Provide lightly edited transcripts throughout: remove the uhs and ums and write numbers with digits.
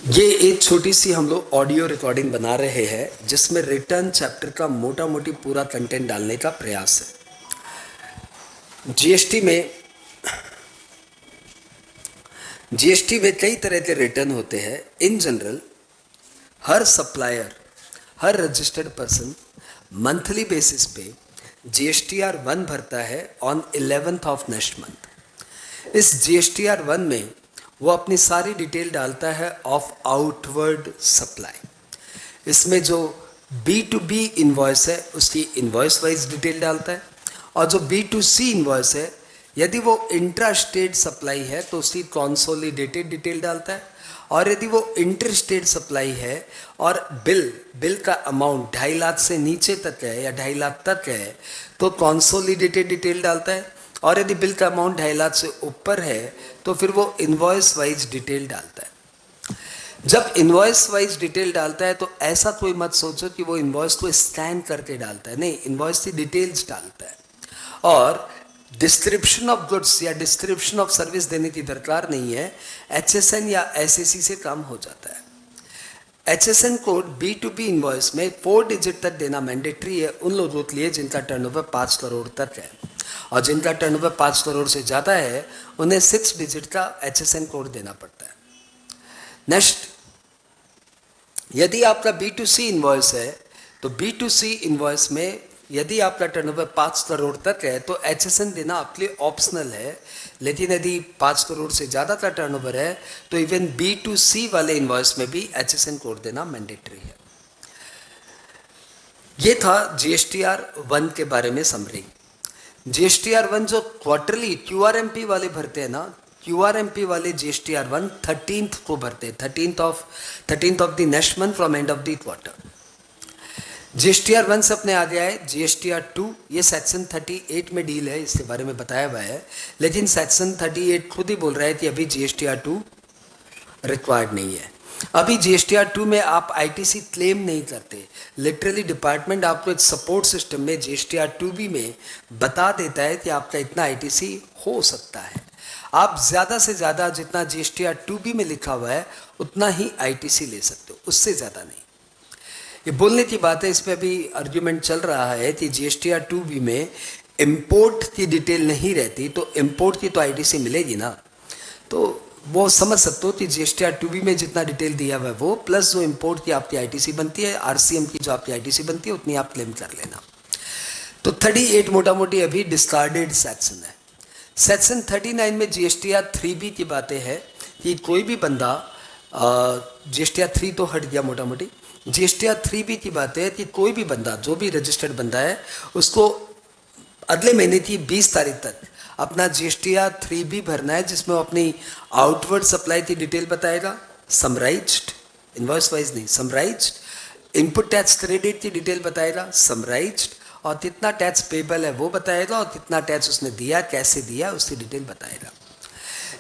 ये एक छोटी सी हम लोग ऑडियो रिकॉर्डिंग बना रहे हैं जिसमें रिटर्न चैप्टर का मोटा मोटी पूरा कंटेंट डालने का प्रयास है। जीएसटी में कई तरह के रिटर्न होते हैं। In general her supplier, her registered person monthly basis पे GSTR 1 भरता है on 11th of next month. इस GSTR 1 में वो अपनी सारी डिटेल डालता है ऑफ आउटवर्ड सप्लाई। इसमें जो B2B इन्वॉइस है उसकी इन्वॉइस वाइज डिटेल डालता है, और जो B2C इन्वॉइस है यदि वो इंट्रा स्टेट सप्लाई है तो उसकी कॉन्सोलिडेटेड डिटेल डालता है, और यदि वो इंटर स्टेट सप्लाई है और बिल का अमाउंट 2.5 लाख से नीचे तक है या 2.5 लाख तक है तो कॉन्सोलिडेटेड डिटेल डालता है, और यदि बिल का अमाउंट 2.5 लाख से ऊपर है तो फिर वो इन्वॉइस वाइज डिटेल डालता है। जब इन्वॉइस वाइज डिटेल डालता है तो ऐसा कोई मत सोचो कि वो इन्वॉइस को स्कैन करके डालता है, नहीं, इन्वॉइस की डिटेल्स डालता है। और डिस्क्रिप्शन ऑफ गुड्स या डिस्क्रिप्शन ऑफ सर्विस देने की दरकार नहीं है, HSN या SAC से काम हो जाता है। HSN कोड B2B इन्वॉइस में 4 डिजिट तक देना मैंडेटरी है उन लोगों के लिए जिनका टर्नओवर 5 करोड़ तक है, और जिनका टर्नओवर 5 करोड़ से ज़्यादा है उन्हें 6 डिजिट का HSN कोड देना पड़ता है। नेक्स्ट, यदि आपका B2C इन्वॉइस है तो B2C इन्वॉइस में यदि आपका टर्नओवर 5 करोड़ तक है तो HSN देना आपके लिए ऑप्शनल है, लेकिन यदि 5 करोड़ से ज़्यादा का टर्नओवर है तो इवन B2C वाले इन्वॉइस में भी HSN कोड देना मैंडेटरी है। ये था GSTR 1 के बारे में समरी। GSTR 1 जो क्वार्टरली QRMP वाले भरते हैं ना, QRMP वाले GSTR 1 13th को भरते हैं, 13th of the next month from end of the quarter. GSTR 1 से अपने आ गया है GSTR 2। ये सेक्शन 38 में डील है, इसके बारे में बताया हुआ है, लेकिन सेक्शन 38 खुद ही बोल रहा है कि अभी GSTR 2 रिक्वायर्ड नहीं है। अभी GSTR 2 में आप ITC क्लेम नहीं करते, लिटरली डिपार्टमेंट आपको एक सपोर्ट सिस्टम में GSTR 2B में बता देता है कि आपका इतना ITC हो सकता है। आप ज़्यादा से ज़्यादा जितना GSTR 2B में लिखा हुआ है उतना ही ITC ले सकते हो, उससे ज़्यादा नहीं। ये बोलने की बात है, इस पर अभी आर्ग्यूमेंट चल रहा है कि GSTR 2B में इम्पोर्ट की डिटेल नहीं रहती तो इम्पोर्ट की तो ITC मिलेगी ना, तो वो समझ सकते हो कि GSTR 2B में जितना डिटेल दिया हुआ है वो प्लस जो इम्पोर्ट की आपकी ITC बनती है, RCM की जो आपकी ITC बनती है उतनी आप क्लेम कर लेना। तो 38 मोटा मोटी अभी डिस्कार्डेड सेक्शन है। सेक्शन 39 में GSTR 3B की बातें हैं कि कोई भी बंदा, GSTR 3 तो हट गया मोटा मोटी, GSTR 3B की बात है कि कोई भी बंदा, जो भी रजिस्टर्ड बंदा है, उसको अगले महीने की 20 तारीख तक अपना GSTR 3B भरना है, जिसमें वो अपनी आउटवर्ड सप्लाई की डिटेल बताएगा, समराइज्ड, इनवॉइस वाइज नहीं, समराइज्ड, इनपुट टैक्स क्रेडिट की डिटेल बताएगा, समराइज्ड, और कितना टैक्स पेबल है वो बताएगा, और कितना टैक्स उसने दिया, कैसे दिया, उसकी डिटेल बताएगा।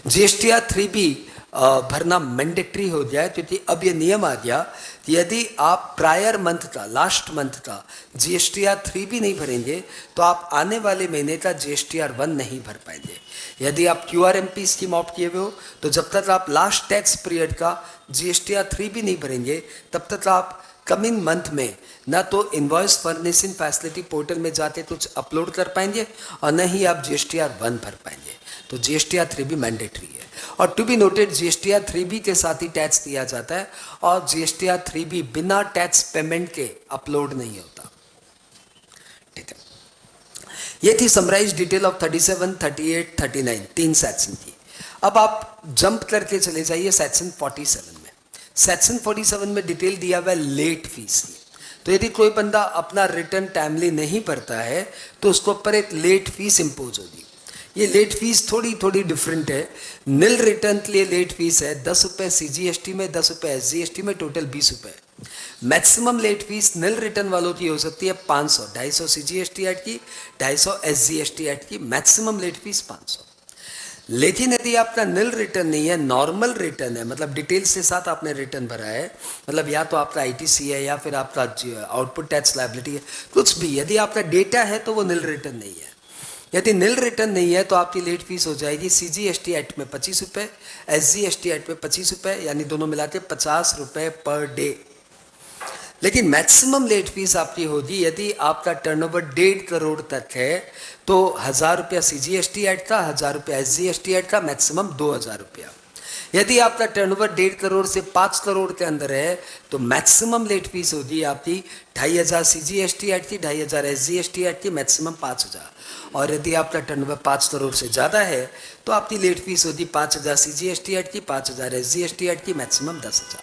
GSTR 3B भरना मैंडेटरी हो गया है, क्योंकि अब ये नियम आ गया कि यदि आप प्रायर मंथ का, लास्ट मंथ का GSTR 3B नहीं भरेंगे तो आप आने वाले महीने का GSTR 1 नहीं भर पाएंगे। यदि आप QRMP स्कीम ऑप्ट किए हुए हो तो जब तक आप लास्ट टैक्स पीरियड का GSTR 3B नहीं भरेंगे तब तक आप कमिंग मंथ में ना तो इन्वॉइस फर्निशिंग फैसिलिटी पोर्टल में जाके कुछ अपलोड कर पाएंगे और न ही आप GSTR 1 भर पाएंगे। तो GSTR 3B मैंडेटरी है, और to be noted GSTR 3B के साथ ही टैक्स दिया जाता है, और GSTR 3B बिना टैक्स पेमेंट के अपलोड नहीं होता। ठीक है, ये थी समराइज डिटेल ऑफ 37, 38, 39 तीन सेक्शन की। अब आप जंप करके चले जाइए सेक्शन 47 में। सेक्शन 47 में डिटेल दिया हुआ है लेट फीस की। तो यदि कोई बंदा अपना रिटर्न टाइमली नहीं भरता है तो उसके ऊपर एक लेट फीस इंपोज होगी। ये लेट फीस थोड़ी डिफरेंट है। नील रिटर्न के लिए लेट फीस है 10 रुपये CGST में, 10 रुपये SGST में, टोटल 20 रुपये। मैक्सिमम लेट फीस नील रिटर्न वालों की हो सकती है 500, 250 CGST एक्ट की, 250 SGST एक्ट की, मैक्सिमम लेट फीस 500। लेकिन यदि आपका नील रिटर्न नहीं है, नॉर्मल रिटर्न है, मतलब डिटेल्स के साथ आपने रिटर्न भरा है, मतलब या तो आपका ITC है या फिर आपका आउटपुट टैक्स लायबिलिटी है, कुछ भी, यदि आपका डेटा है तो वो नील रिटर्न नहीं है। यदि नील रिटर्न नहीं है तो आपकी लेट फीस हो जाएगी CGST एक्ट में 25 रुपये, SGST एक्ट में 25 रुपये, यानी दोनों मिला के 50 रुपये पर डे। लेकिन मैक्सिमम लेट फीस आपकी होगी यदि आपका टर्नओवर 1.5 करोड़ तक है तो 1000 रुपया CGST एक्ट का, 1000 रुपया SGST एक्ट का, मैक्सिमम 2000 रुपया। यदि आपका टर्नओवर 1.5 करोड़ से 5 करोड़ के अंदर है तो मैक्सिमम लेट फीस होगी आपकी 2500 CGST एक्ट की, 2500 SGST एक्ट की, मैक्सिमम 5000। और यदि आपका टर्नओवर 5 करोड़ से ज़्यादा है तो आपकी लेट फीस होगी 5000 CGST एक्ट की, 5000 SGST एक्ट की, मैक्सिमम 10,000।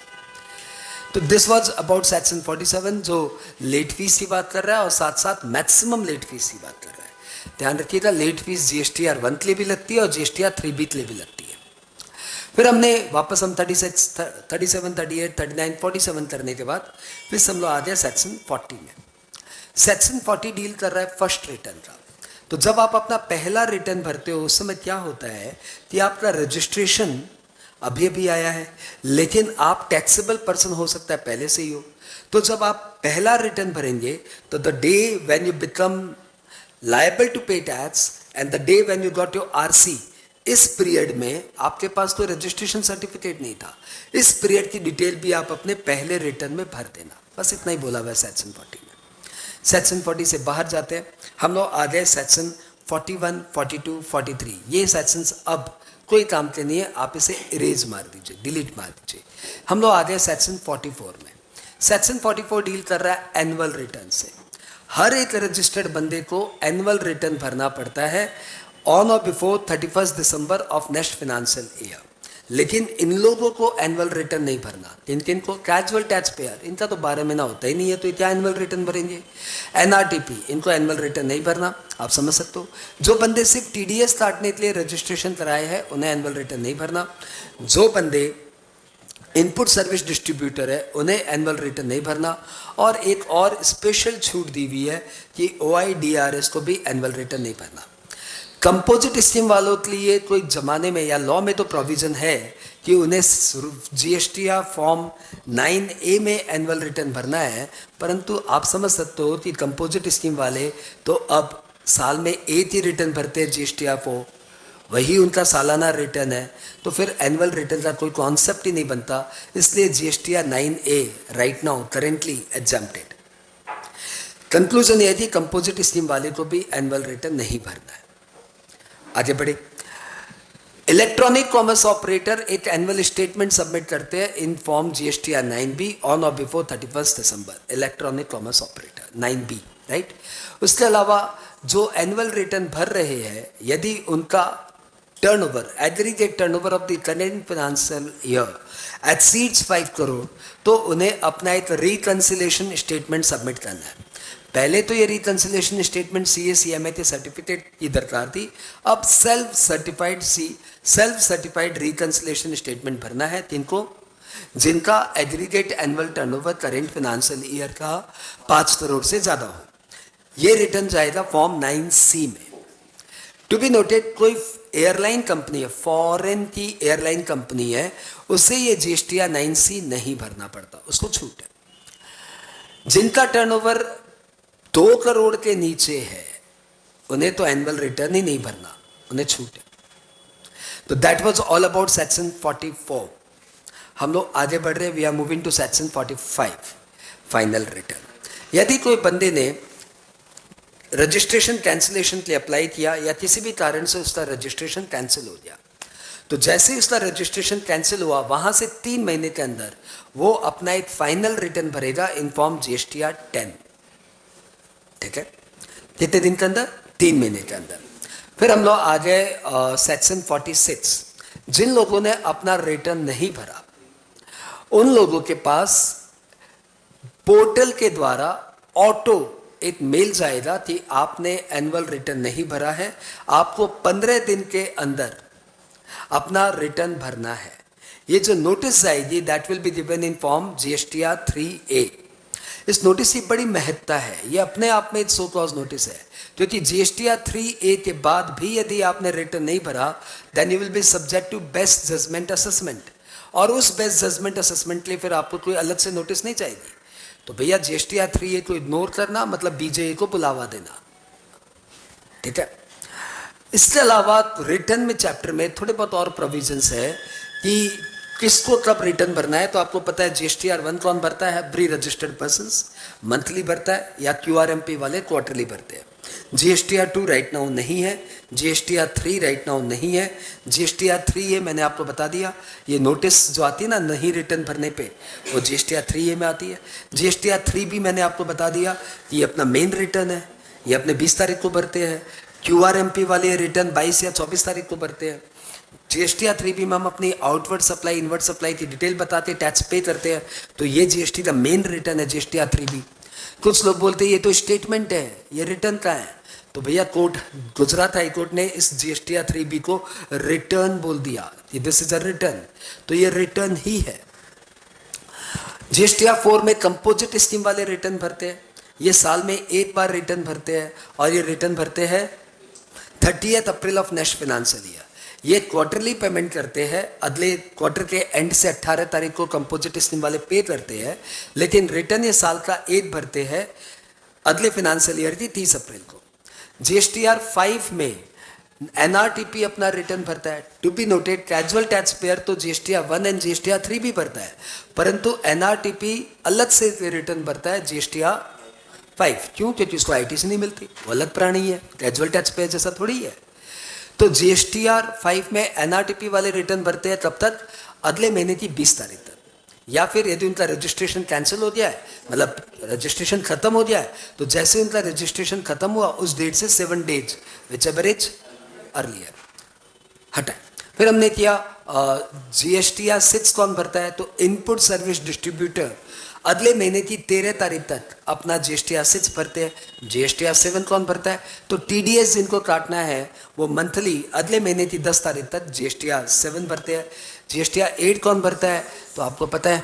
तो दिस वाज अबाउट सेक्शन 47 जो लेट फीस की बात कर रहा है और साथ साथ मैक्सिमम लेट फीस की बात कर रहा है। ध्यान रखिएगा, लेट फीस GSTR 1 के लिए भी लगती है और GSTR 3B के लिए भी लगती है। फिर हमने वापस हम 36, 37, 38, 39, 47 करने के बाद फिर हम लोग आ गए सेक्शन 40 में। सेक्शन 40 डील कर रहा है फर्स्ट रिटर्न का। तो जब आप अपना पहला रिटर्न भरते हो उस समय क्या होता है कि आपका रजिस्ट्रेशन अभी अभी आया है, लेकिन आप टैक्सेबल पर्सन हो सकता है पहले से ही हो। तो जब आप पहला रिटर्न भरेंगे तो the day when you become liable to pay tax and the day when you got your RC, इस पीरियड में आपके पास तो रजिस्ट्रेशन सर्टिफिकेट नहीं था। इस पीरियड की डिटेल भी आप अपने पहले रिटर्न में भर देना। बस इतना ही बोला हुआ है सेक्शन 40 में। सेक्शन 40 से बाहर जाते हैं हम लोग, आ गए सेक्शन 41, 42, 43। ये सेक्शंस अब कोई काम के नहीं है, आप इसे इरेज मार दीजिए, डिलीट मार दीजिए। हम लोग आ गए सेक्शन 44 में। सेक्शन 44 डील कर रहा है एनुअल रिटर्न से। हर एक रजिस्टर्ड बंदे को एनुअल रिटर्न भरना पड़ता है on or before 31 December of next financial year. लेकिन इन लोगों को एनुअल रिटर्न नहीं भरना। किन को? कैजुअल टैक्स पेयर, इनका तो 12 महीना होता ही नहीं है, तो क्या एनुअल रिटर्न भरेंगे? NRTP, इनको एनुअल रिटर्न नहीं भरना। आप समझ सकते हो, जो बंदे सिर्फ TDS काटने के लिए रजिस्ट्रेशन कराए हैं उन्हें एनुअल रिटर्न नहीं भरना। जो बंदे इनपुट सर्विस डिस्ट्रीब्यूटर है उन्हें एनुअल रिटर्न नहीं भरना। और एक और स्पेशल छूट दी हुई है कि OIDRS को भी एनुअल रिटर्न नहीं भरना। कंपोजिट स्कीम वालों के लिए कोई जमाने में या लॉ में तो प्रोविजन है कि उन्हें GSTR फॉर्म 9A में एनुअल रिटर्न भरना है, परंतु आप समझ सकते हो कि कंपोजिट स्कीम वाले तो अब साल में एक ही रिटर्न भरते हैं GSTR को, वही उनका सालाना रिटर्न है, तो फिर एनुअल रिटर्न का कोई कॉन्सेप्ट ही नहीं बनता। इसलिए GSTR 9A right now currently exempted. Conclusion यह थी कंपोजिट स्कीम वाले को भी एनुअल रिटर्न नहीं भरना है। आगे बढ़े। इलेक्ट्रॉनिक कॉमर्स ऑपरेटर एक एनुअल स्टेटमेंट सबमिट करते हैं in form GSTR 9B on or before 31 December. Electronic commerce operator 9B, right. उसके अलावा जो एनुअल रिटर्न भर रहे हैं यदि उनका turnover, aggregate turnover of the current financial year exceeds 5 crore तो उन्हें अपना एक रिकंसिलेशन स्टेटमेंट सबमिट करना है। पहले तो ये रिकंसिलेशन स्टेटमेंट CA-CMA के सर्टिफिकेट की दरकार थी, अब सेल्फ सर्टिफाइड रिकंसिलेशन स्टेटमेंट भरना है जिनको जिनका aggregate annual turnover current financial year का 5 करोड़ से ज़्यादा हो। ये रिटर्न जाएगा फॉर्म 9C में। टू बी नोटेड, कोई एयरलाइन कंपनी है, फॉरेन की एयरलाइन कंपनी है, उसे ये GSTR 9C नहीं भरना पड़ता, उसको छूट है। जिनका टर्नओवर 2 करोड़ के नीचे है उन्हें तो एनुअल रिटर्न ही नहीं भरना, उन्हें छूट है। तो that was all about section 44। हम लोग आगे बढ़ रहे हैं, we are moving to section 45, final return. यदि कोई बंदे ने रजिस्ट्रेशन कैंसिलेशन के लिए अप्लाई किया या किसी भी कारण से उसका रजिस्ट्रेशन कैंसिल हो गया, तो जैसे ही उसका रजिस्ट्रेशन कैंसिल हुआ वहां से 3 महीने के अंदर वो अपना एक फाइनल रिटर्न भरेगा इन फॉर्म GSTR 10। ठीक है, कितने दिन के अंदर? 3 महीने के अंदर। फिर हम लोग आ गए सेक्शन 46। जिन लोगों ने अपना रिटर्न नहीं भरा उन लोगों के पास पोर्टल के द्वारा ऑटो एक मेल जाएगा कि आपने एनुअल रिटर्न नहीं भरा है, आपको 15 दिन के अंदर अपना रिटर्न भरना है। ये जो नोटिस आएगी that will be given in form GSTR 3A। इस नोटिस की बड़ी महत्ता है, ये अपने आप में एक सो क्लॉज नोटिस है, क्योंकि GSTR 3A के बाद भी यदि आपने रिटर्न नहीं भरा then you will be subject to best judgement assessment, और उस बेस्ट जजमेंट असेसमेंट के लिए फिर आपको कोई अलग से नोटिस नहीं चाहिए। तो भैया GSTR 3A को इग्नोर करना मतलब BJA को बुलावा देना। ठीक है, इसके अलावा रिटर्न में चैप्टर में थोड़े बहुत और प्रोविजंस है कि किसको कब रिटर्न भरना है। तो आपको पता है जीएसटीआर 1 कौन भरता है? प्री रजिस्टर्ड पर्संस मंथली भरता है, या क्यूआरएमपी वाले क्वार्टरली भरते हैं। जीएसटीआर 2 राइट नाउ नहीं है, जीएसटीआर 3 राइट नाउ नहीं है। जीएसटीआर 3 ये मैंने आपको बता दिया, ये नोटिस जो आती है ना नहीं रिटर्न भरने पे, वो जीएसटीआर 3 में आती है। जीएसटीआर 3 भी मैंने आपको बता दिया कि ये अपना मेन रिटर्न है, ये अपने 20 तारीख को भरते हैं। क्यूआरएमपी वाले रिटर्न 22 या 24 तारीख को भरते हैं। जीएसटीआर 3 भी में हम अपनी आउटवर्ड सप्लाई इनवर्ड सप्लाई की डिटेल बताते हैं, टैक्स पे करते हैं, तो ये जीएसटी का मेन रिटर्न है जीएसटीआर 3 भी। कुछ लोग बोलते हैं ये तो स्टेटमेंट है, ये रिटर्न का है। तो भैया कोर्ट, गुजरात हाई कोर्ट ने इस जीएसटीआर 3 को रिटर्न बोल दिया, दिस इज अ रिटर्न, तो ये रिटर्न ही है। जीएसटीआर 4 में कंपोजिट स्कीम वाले रिटर्न भरते हैं, ये साल में एक बार रिटर्न भरते हैं, और ये रिटर्न भरते हैं 30 अप्रैल ऑफ नेक्स्ट फाइनेंशियल ईयर। ये क्वार्टरली पेमेंट करते हैं, अगले क्वार्टर के एंड से 18 तारीख को कंपोजिट स्कीम वाले पे करते हैं, लेकिन रिटर्न ये साल का एक भरते हैं अगले फाइनेंशियल ईयर की 30 अप्रैल को। जीएसटीआर 5 में एनआरटीपी अपना रिटर्न भरता है। To be noted, casual tax payer तो जीएसटीआर 1 एंड जीएसटीआर 3 भी भरता है, परंतु एनआरटीपी अलग से रिटर्न भरता है जीएसटीआर 5। क्यों? क्योंकि उसको आईटीसी नहीं मिलती, वो अलग प्राणी है, कैजुअल टैक्स पेयर जैसा थोड़ी है। तो जीएसटीआर 5 में एनआरटीपी वाले रिटर्न भरते हैं तब तक अगले महीने की 20 तारीख तक, या फिर यदि उनका रजिस्ट्रेशन कैंसिल हो गया है, मतलब रजिस्ट्रेशन खत्म हो गया है, तो जैसे उनका रजिस्ट्रेशन खत्म हुआ उस डेट से 7 डेज विच एवरेज अर्लियर हटा। फिर हमने किया जीएसटीआर 6 कौन भरता है? तो इनपुट सर्विस डिस्ट्रीब्यूटर अगले महीने की 13 तारीख तक अपना जीएसटीआर 6 भरते हैं। जीएसटीआर 7 कौन भरता है? तो टीडीएस जिनको काटना है वो मंथली अगले महीने की 10 तारीख तक जीएसटीआर 7 भरते हैं। जीएसटीआर 8 कौन भरता है? तो आपको पता है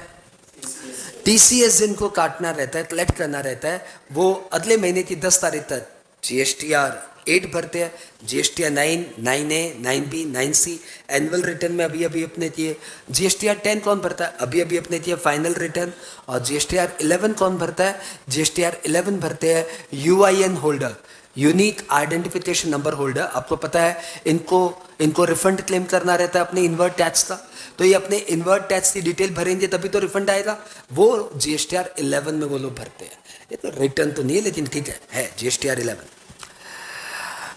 टीसीएस जिनको काटना रहता है, कलेक्ट करना रहता है, वो अगले महीने की 10 तारीख तक जीएसटीआर 8 भरते हैं। GSTR 9, 9A, 9B, 9C annual return में अभी अभी अपने किए। जीएसटीआर 10 कौन भरता है? अभी अभी अपने किए फाइनल रिटर्न। और जीएसटीआर 11 कौन भरता है? जीएसटीआर 11 भरते हैं UIN holder, unique identification number holder. आपको पता है इनको रिफंड क्लेम करना रहता है अपने इनवर्ट टैक्स का, तो ये अपने इनवर्ट टैक्स की डिटेल भरेंगे तभी तो रिफंड आएगा, वो जीएसटीआर 11 में वो लोग भरते हैं। ये तो रिटर्न तो नहीं है, लेकिन ठीक है जीएसटीआर 11।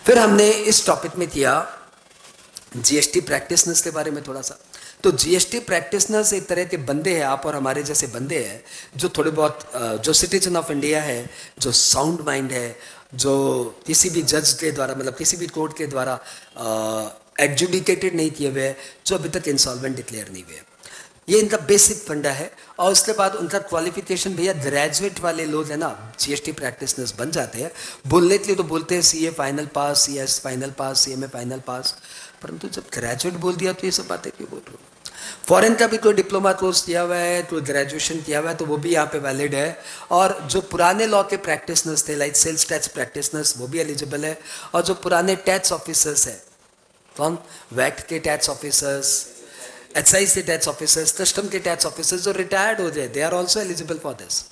फिर हमने इस टॉपिक में किया जीएसटी प्रैक्टिशनर्स के बारे में थोड़ा सा। तो जीएसटी प्रैक्टिशनर्स एक तरह के बंदे हैं, आप और हमारे जैसे बंदे हैं, जो थोड़े बहुत जो सिटीजन ऑफ इंडिया है, जो साउंड माइंड है, जो किसी भी जज के द्वारा, मतलब किसी भी कोर्ट के द्वारा एडजुडिकेटेड नहीं किए हुए, जो अभी तक इंसॉल्वेंट डिक्लेयर नहीं हुए। ये इनका बेसिक फंडा है। और उसके बाद उनका क्वालिफिकेशन भैया ग्रेजुएट वाले लोग हैं ना, जीएसटी प्रैक्टिशनर्स बन जाते हैं। बोलने के लिए तो बोलते हैं सीए फाइनल पास, सीएस फाइनल पास, सीएमए फाइनल पास, परंतु जब ग्रेजुएट बोल दिया तो ये सब बातें क्यों बोल रहे हो? फॉरेन का भी कोई डिप्लोमा कोर्स किया हुआ है, कोई ग्रेजुएशन किया हुआ है, तो वो भी यहाँ पे वैलिड है। और जो पुराने लॉ के प्रैक्टिशनर्स थे, लाइक सेल्स टैक्स प्रैक्टिशनर्स, वो भी एलिजिबल है। और जो पुराने टैक्स ऑफिसर्स है, कौन? वैट के टैक्स ऑफिसर्स, एक्साइज के टैक्स ऑफिसर्स, कस्टम के टैक्स ऑफिसर्स जो रिटायर्ड हो जाए, they are also eligible for this.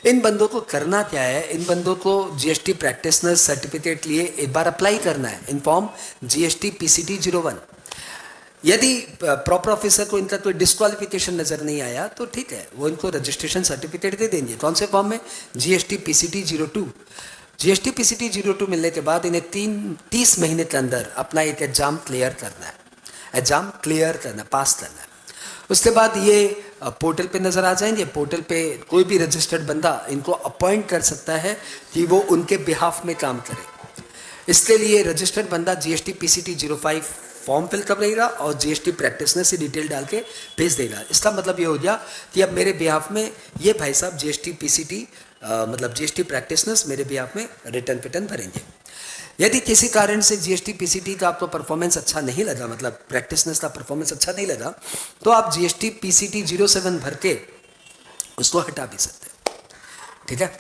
इन बंदों को करना क्या है? इन बंदों को जीएसटी प्रैक्टिशनर सर्टिफिकेट लिए एक बार अप्लाई करना है इन फॉर्म जीएसटी पीसीटी 01। यदि प्रॉपर ऑफिसर को इनका कोई डिस्क्वालिफिकेशन नजर नहीं आया तो ठीक है, वो इनको रजिस्ट्रेशन सर्टिफिकेट दे देंगे। कौन से फॉर्म में? GST PCT 02। जीएसटी पीसीटी 02 मिलने के बाद इन्हें 30 महीने के अंदर अपना एक एग्जाम क्लियर करना है, एग्जाम क्लियर करना, पास करना है। उसके बाद ये पोर्टल पे नजर आ जाएंगे। पोर्टल पे कोई भी रजिस्टर्ड बंदा इनको अपॉइंट कर सकता है कि वो उनके बिहाफ में काम करे। इसके लिए रजिस्टर्ड बंदा जीएसटी पीसीटी 05 फॉर्म फिल कर देगा और जीएसटी प्रैक्टिशनर से डिटेल डाल के भेज देगा। इसका मतलब ये हो गया कि अब मेरे बिहाफ में ये भाई साहब जीएसटी पीसीटी मतलब जीएसटी प्रैक्टिशनर्स मेरे बिहाफ में रिटर्न पिटर्न भरेंगे। यदि किसी कारण से जीएसटी पीसीटी का आपको परफॉर्मेंस अच्छा नहीं लगा, मतलब प्रैक्टिशनर्स का परफॉर्मेंस अच्छा नहीं लगा, तो आप जीएसटी पीसीटी 07 भर के उसको हटा भी सकते हैं। ठीक है,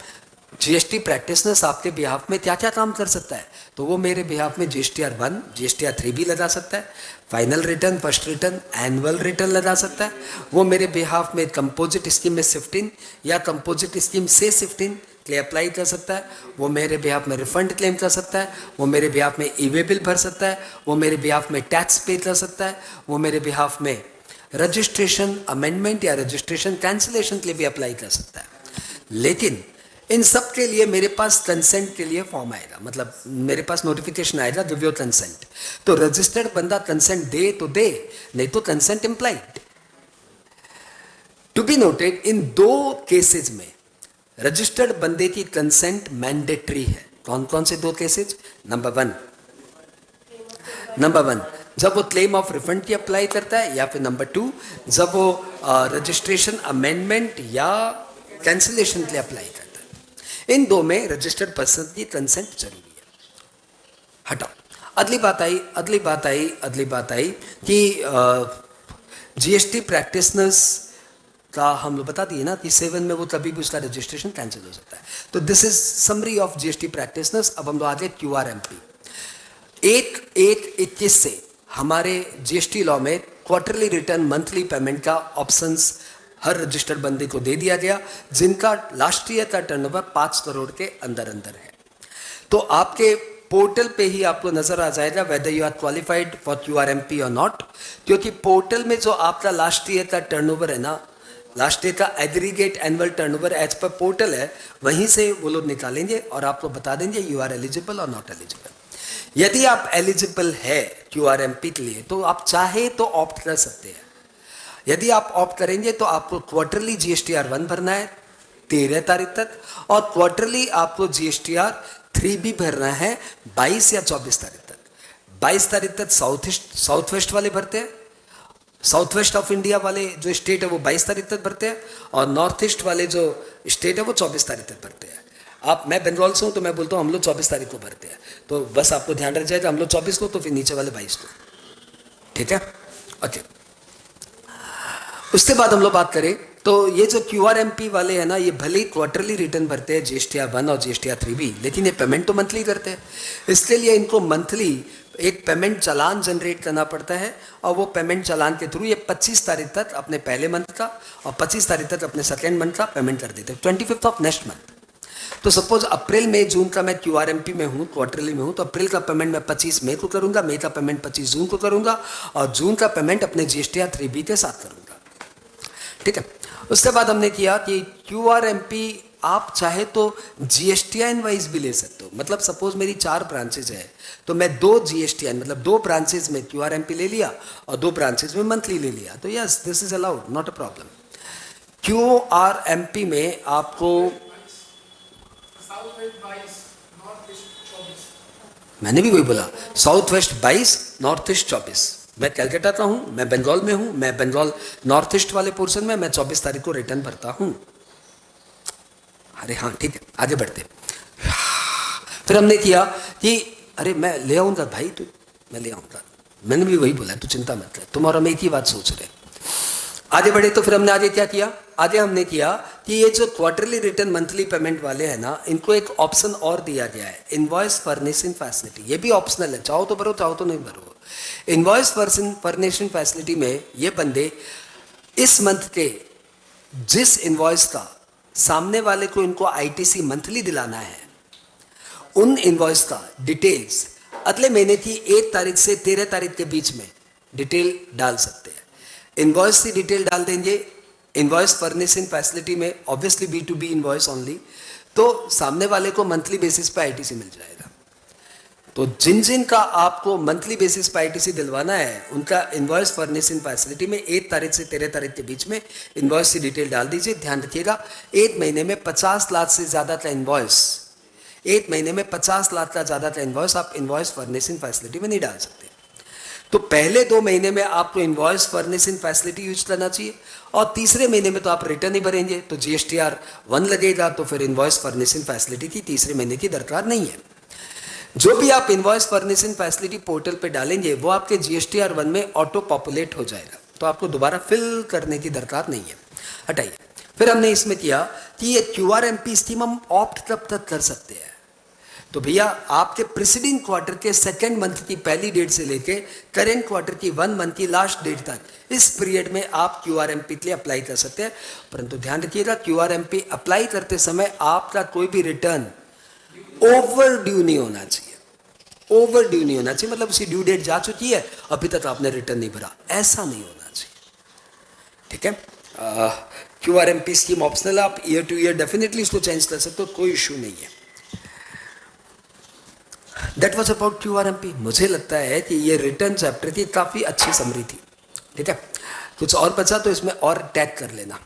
जीएसटी प्रैक्टिशनर्स आपके बिहाफ में क्या क्या काम कर सकता है? तो वो मेरे बिहाफ में जीएसटीआर 1, जीएसटीआर 3 भी लगा सकता है, final return, first return, annual return लगा सकता है। वो मेरे बिहाफ में कंपोजिट स्कीम में शिफ्टिंग या कंपोजिट स्कीम से शिफ्टिंग के लिए अप्लाई कर सकता है, वो मेरे बिहाफ में रिफंड क्लेम कर सकता है, वो मेरे बिहाफ में ई वे बिल भर सकता है, वो मेरे बिहाफ में टैक्स पे कर सकता है, वो मेरे बिहाफ में रजिस्ट्रेशन अमेंडमेंट या रजिस्ट्रेशन कैंसिलेशन के लिए भी अप्लाई कर सकता है। लेकिन इन सब के लिए मेरे पास कंसेंट के लिए फॉर्म आएगा, मतलब मेरे पास नोटिफिकेशन आएगा गिव योर कंसेंट। तो रजिस्टर्ड बंदा कंसेंट दे तो दे, नहीं तो consent implied. To be noted, इन दो केसेस में रजिस्टर्ड बंदे की कंसेंट मैंडेटरी है। कौन कौन से दो केसेस? नंबर वन जब वो क्लेम ऑफ रिफंड की अप्लाई करता है, या फिर नंबर 2 जब वो रजिस्ट्रेशन अमेंडमेंट या कैंसिलेशन के लिए अप्लाई करता है। इन दो में रजिस्टर्ड पर्सन की कंसेंट जरूरी है। हटाओ। अगली बात आई कि जीएसटी प्रैक्टिशनर्स का हम लोग बता दिए ना कि 7 में वो तभी भी उसका रजिस्ट्रेशन कैंसिल हो सकता है। तो this is summary of GST practitioners. अब हम लोग आगे QRMP 1/1/21 से हमारे जीएसटी लॉ में क्वार्टरली रिटर्न मंथली पेमेंट का ऑप्शंस हर रजिस्टर्ड बंदे को दे दिया गया जिनका लास्ट ईयर का टर्नओवर 5 करोड़ के अंदर है। तो आपके पोर्टल पे ही आपको नजर आ जाएगा whether you are qualified for QRMP और नॉट, क्योंकि पोर्टल में जो आपका लास्ट ईयर का टर्नओवर है ना, लास्ट ईयर का aggregate annual turnover as per portal है, वहीं से वो लोग निकालेंगे और आपको बता देंगे यू आर एलिजिबल और नॉट एलिजिबल। यदि आप एलिजिबल है QRMP के लिए तो आप चाहे तो ऑप्ट कर सकते हैं। यदि आप ऑप्ट करेंगे तो आपको क्वार्टरली GSTR 1 भरना है 13 तारीख तक, और क्वार्टरली आपको GSTR 3 भी भरना है 22 या 24 तारीख तक। 22 तारीख तक साउथ वेस्ट वाले भरते हैं, साउथ वेस्ट ऑफ इंडिया वाले जो स्टेट है वो 22 तारीख तक भरते हैं, और नॉर्थ ईस्ट वाले जो स्टेट है वो 24 तारीख तक भरते हैं। मैं बंगाल से हूँ तो मैं बोलता हूँ हम लोग 24 तारीख को भरते हैं, तो बस आपको ध्यान रख जाएगा हम लोग 24 को, तो फिर नीचे वाले 22 को। ठीक है, ओके। उसके बाद हम लोग बात करें तो ये जो QRMP वाले हैं ना, ये भले ही क्वार्टरली रिटर्न भरते हैं GSTR 1 और GSTR 3 भी, लेकिन ये पेमेंट तो मंथली करते हैं। इसके लिए इनको मंथली एक पेमेंट चालान जनरेट करना पड़ता है, और वो पेमेंट चालान के थ्रू ये 25 तारीख तक अपने पहले मंथ का और 25 तारीख तक अपने सेकेंड मंथ का पेमेंट कर देते हैं, 25th ऑफ नेक्स्ट मंथ। तो सपोज अप्रैल मई जून का मैं QRMP में हूँ, क्वार्टरली में हूँ, तो अप्रैल का पेमेंट मैं 25 मई को करूँगा, मई का पेमेंट 25 जून को करूँगा, और जून का पेमेंट अपने GSTR 3B के साथ करूँगा। ठीक है, उसके बाद हमने किया कि QRMP आप चाहे तो GSTN वाइज भी ले सकते हो। मतलब सपोज मेरी 4 ब्रांचेज है तो मैं 2 GSTN मतलब 2 ब्रांचेज में QRMP ले लिया और 2 ब्रांचेज में मंथली ले लिया, तो yes this is allowed, not a problem. QRMP में आपको मैंने भी वही बोला, साउथ वेस्ट 22, नॉर्थ ईस्ट 24। मैं कलकत्ता का हूँ, मैं बंगाल में हूँ, मैं बंगाल नॉर्थ ईस्ट वाले पोर्शन में मैं 24 तारीख को रिटर्न भरता हूँ। अरे हाँ ठीक है, आगे बढ़ते। फिर हमने किया कि अरे मैं ले आऊँगा भाई, तू मैं ले आऊँगा, मैंने भी वही बोला, तू चिंता मत कर, तुम और हम एक ही बात सोच रहे। आगे बढ़े तो फिर हमने आगे क्या किया, आगे हमने किया कि ये जो क्वार्टरली रिटर्न मंथली पेमेंट वाले हैं ना, इनको एक ऑप्शन और दिया गया है, इनवॉइस फर्निशिंग फैसिलिटी। ये भी ऑप्शनल है, चाहो तो भरो चाहो तो नहीं भरो। इनवॉइस फर्निशिंग फैसिलिटी में ये बंदे इस मंथ के जिस इनवॉइस का सामने वाले को इनको ITC मंथली दिलाना है, उन इनवॉइस का डिटेल्स अगले महीने की 1 तारीख से 13 तारीख के बीच में डिटेल डाल सकते हैं। इनवॉइस की डिटेल डाल देंगे इनवॉइस फर्निशिंग फैसिलिटी में, ऑब्वियसली B2B इनवॉइस ओनली, तो सामने वाले को मंथली बेसिस पे ITC मिल जाएगा। तो जिन जिन का आपको मंथली बेसिस पे ITC दिलवाना है उनका इनवॉइस फर्निशिंग फैसिलिटी में 1 तारीख से 13 तारीख के बीच में इनवॉइस की डिटेल डाल दीजिए। ध्यान रखिएगा, 1 महीने में 50 लाख से ज़्यादा का इनवॉइस, 1 महीने में 50 लाख का ज़्यादा का इनवॉइस आप इनवॉइस फर्निशिंग फैसिलिटी में नहीं डाल सकते। तो पहले 2 महीने में आपको इनवॉइस फर्निशिंग फैसिलिटी यूज करना चाहिए, और तीसरे महीने में तो आप रिटर्न ही भरेंगे, तो GSTR 1 लगेगा, तो फिर इनवॉइस फर्निशिंग फैसिलिटी की तीसरे महीने की दरकार नहीं है। जो भी आप इनवॉइस फर्निशिंग फैसिलिटी पोर्टल पे डालेंगे वो आपके GSTR 1 में ऑटो पॉपुलेट हो जाएगा, तो आपको दोबारा फिल करने की दरकार नहीं है। हटाइए। फिर हमने इसमें किया कि ये QRMP स्कीम हम ऑप्ट कब तक कर सकते हैं। तो भैया आपके प्रेसिडिंग क्वार्टर के सेकेंड मंथ की पहली डेट से लेके करेंट क्वार्टर की 1 मंथ की लास्ट डेट तक इस पीरियड में आप क्यूआरएमपी के लिए अप्लाई कर सकते हैं। परंतु ध्यान रखिएगा, क्यूआरएमपी अप्लाई करते समय आपका कोई भी रिटर्न ओवर ड्यू नहीं होना चाहिए। ओवर ड्यू नहीं होना चाहिए मतलब उसकी ड्यू डेट जा चुकी है, अभी तक आपने रिटर्न नहीं भरा, ऐसा नहीं होना चाहिए। ठीक है, क्यूआरएमपी स्कीम ऑप्शनल, आप ईयर टू ईयर डेफिनेटली इसको चेंज कर सकते हो, कोई इशू नहीं है। That was about QRMP. मुझे लगता है कि ये रिटर्न चैप्टर की काफ़ी अच्छी समरी थी। ठीक है, कुछ और बचा तो इसमें और टैग कर लेना।